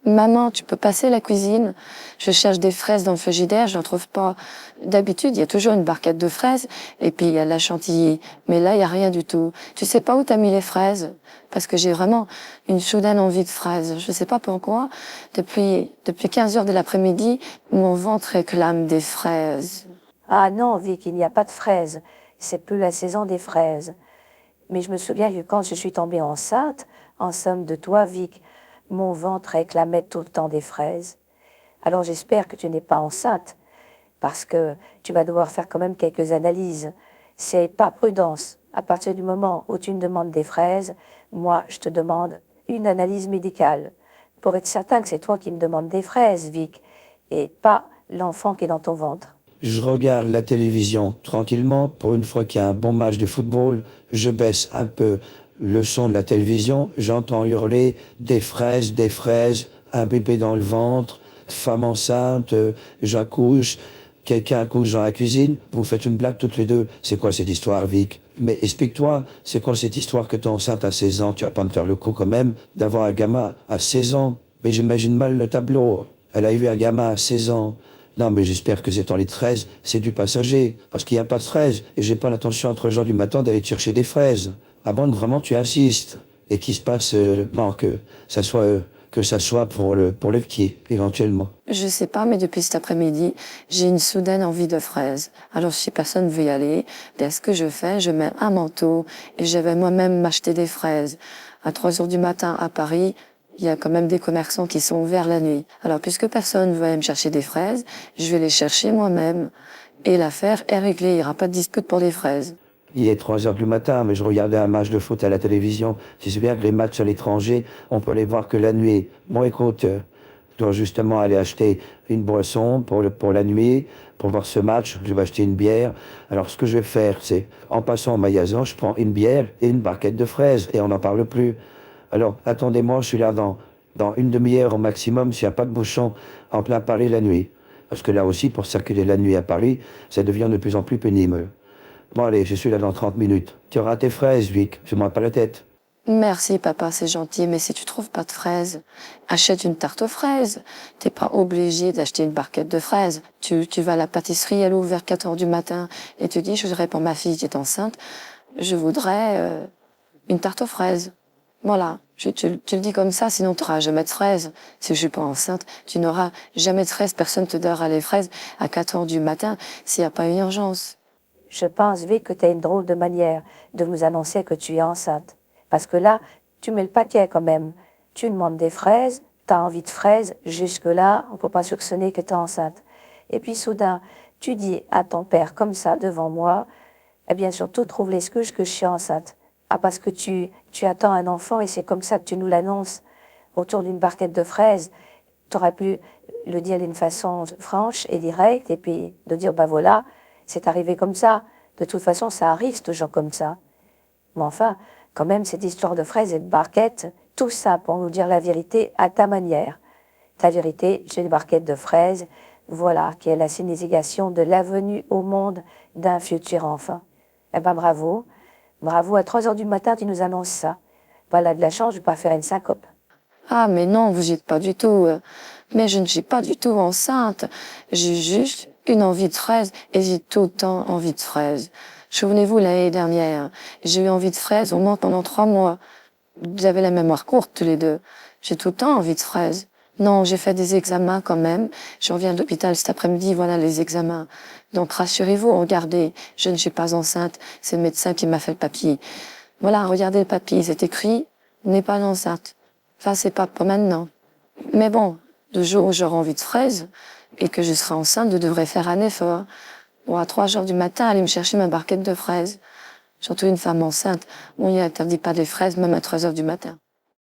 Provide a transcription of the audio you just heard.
Maman, tu peux passer la cuisine? Je cherche des fraises dans le frigidaire, je n'en trouve pas. D'habitude, il y a toujours une barquette de fraises, et puis il y a la chantilly. Mais là, il y a rien du tout. Tu sais pas où t'as mis les fraises? Parce que j'ai vraiment une soudaine envie de fraises. Je sais pas pourquoi. Depuis 15 heures de l'après-midi, mon ventre réclame des fraises. Ah non, Vic, il n'y a pas de fraises. C'est plus la saison des fraises. Mais je me souviens que quand je suis tombée enceinte, en somme de toi, Vic, mon ventre réclamait tout le temps des fraises. Alors j'espère que tu n'es pas enceinte, parce que tu vas devoir faire quand même quelques analyses. C'est pas prudence. À partir du moment où tu me demandes des fraises, moi, je te demande une analyse médicale, pour être certain que c'est toi qui me demandes des fraises, Vic, et pas l'enfant qui est dans ton ventre. Je regarde la télévision tranquillement. Pour une fois qu'il y a un bon match de football, je baisse un peu le son de la télévision. J'entends hurler des fraises, un bébé dans le ventre, femme enceinte, j'accouche, quelqu'un accouche dans la cuisine. Vous faites une blague toutes les deux. C'est quoi cette histoire, Vic? Mais explique-toi, c'est quoi cette histoire que t'es enceinte à 16 ans? Tu vas pas me faire le coup quand même d'avoir un gamin à 16 ans. Mais j'imagine mal le tableau. Elle a eu un gamin à 16 ans. Non, mais j'espère que c'est en les 13, c'est du passager. Parce qu'il n'y a pas de fraises. Et j'ai pas l'intention, entre gens du matin, d'aller te chercher des fraises. À moins que vraiment tu insistes. Et qu'il se passe, non, que ça soit pour le petit, éventuellement. Je sais pas, mais depuis cet après-midi, j'ai une soudaine envie de fraises. Alors si personne veut y aller, bien ce que je fais, je mets un manteau et je vais moi-même m'acheter des fraises. À 3 heures du matin à Paris, il y a quand même des commerçants qui sont ouverts la nuit. Alors puisque personne veut aller me chercher des fraises, je vais les chercher moi-même. Et l'affaire est réglée, il n'y aura pas de dispute pour les fraises. Il est 3 heures du matin, mais je regardais un match de foot à la télévision. Tu sais bien que les matchs à l'étranger, on peut les voir que la nuit. Bon, écoute, je dois justement aller acheter une boisson pour la nuit, pour voir ce match. Je vais acheter une bière. Alors, ce que je vais faire, c'est, en passant au magasin, je prends une bière et une barquette de fraises, et on n'en parle plus. Alors, attendez-moi, je suis là dans une demi-heure au maximum, s'il n'y a pas de bouchon, en plein Paris la nuit. Parce que là aussi, pour circuler la nuit à Paris, ça devient de plus en plus pénible. Bon, allez, je suis là dans 30 minutes. Tu auras tes fraises, Vic. Fais-moi pas la tête. Merci papa, c'est gentil, mais si tu trouves pas de fraises, achète une tarte aux fraises. T'es pas obligé d'acheter une barquette de fraises. Tu vas à la pâtisserie, elle ouvre vers 4 heures du matin, et tu dis, je voudrais pour ma fille qui est enceinte, je voudrais une tarte aux fraises. Voilà, tu le dis comme ça, sinon tu n'auras jamais de fraises. Si je suis pas enceinte, tu n'auras jamais de fraises. Personne te donnera les fraises à 4 heures du matin s'il n'y a pas une urgence. Je pense, Vic, que tu as une drôle de manière de nous annoncer que tu es enceinte. Parce que là, tu mets le paquet quand même. Tu demandes des fraises, tu as envie de fraises, jusque-là, on ne peut pas soupçonner que tu es enceinte. Et puis soudain, tu dis à ton père comme ça devant moi, eh bien surtout trouve l'excuse que je suis enceinte. Ah, parce que tu attends un enfant et c'est comme ça que tu nous l'annonces autour d'une barquette de fraises. Tu aurais pu le dire d'une façon franche et directe et puis de dire, bah voilà, c'est arrivé comme ça. De toute façon, ça arrive toujours comme ça. Mais enfin, quand même, cette histoire de fraises et de barquettes, tout ça pour nous dire la vérité à ta manière. Ta vérité, j'ai une barquette de fraises, voilà, qui est la signification de la venue au monde d'un futur enfant. Eh ben bravo, bravo, à 3 heures du matin, tu nous annonces ça. Voilà, de la chance, je vais pas faire une syncope. Ah, mais non, vous êtes pas du tout. Mais je ne suis pas du tout enceinte. J'ai juste une envie de fraises et j'ai tout le temps envie de fraises. Souvenez-vous, l'année dernière, j'ai eu envie de fraises au moins pendant 3 mois. Vous avez la mémoire courte tous les deux. J'ai tout le temps envie de fraises. Non, j'ai fait des examens quand même. Je reviens de l'hôpital cet après-midi, voilà les examens. Donc rassurez-vous, regardez, je ne suis pas enceinte. C'est le médecin qui m'a fait le papier. Voilà, regardez le papier, c'est écrit, n'est pas enceinte. Enfin, c'est pas pour maintenant. Mais bon, le jour où j'aurai envie de fraises et que je serai enceinte, je devrais faire un effort. Bon, à 3 heures du matin, aller me chercher ma barquette de fraises. Surtout une femme enceinte. On n'y interdit pas des fraises, même à 3 heures du matin.